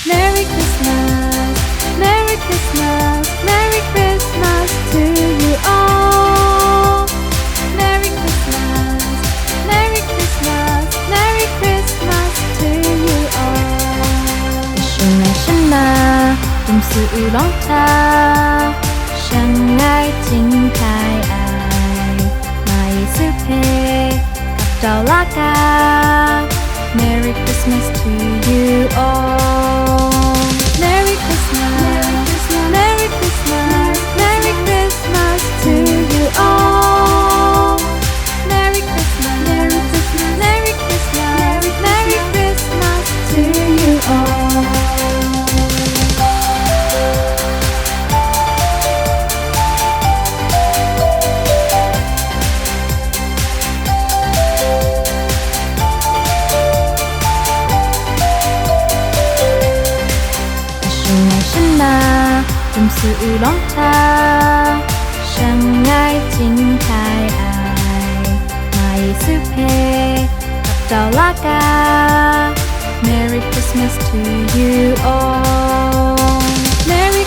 Merry Christmas, Merry Christmas, Merry Christmas to you all. Merry Christmas, Merry Christmas, Merry Christmas to you all. 什么用词语long茶，相爱敬开爱，马耶稣陪kapdal laka. Merry Christmas to you all. Merry Christmas, Merry Christmas, Merry Christmas to you all. Merry Christmas, Merry Christmas, Merry Christmas, Merry Christmas to you all.用词语long茶，相爱敬开爱，马耶稣陪kapdal laka. Merry Christmas to you all. Merry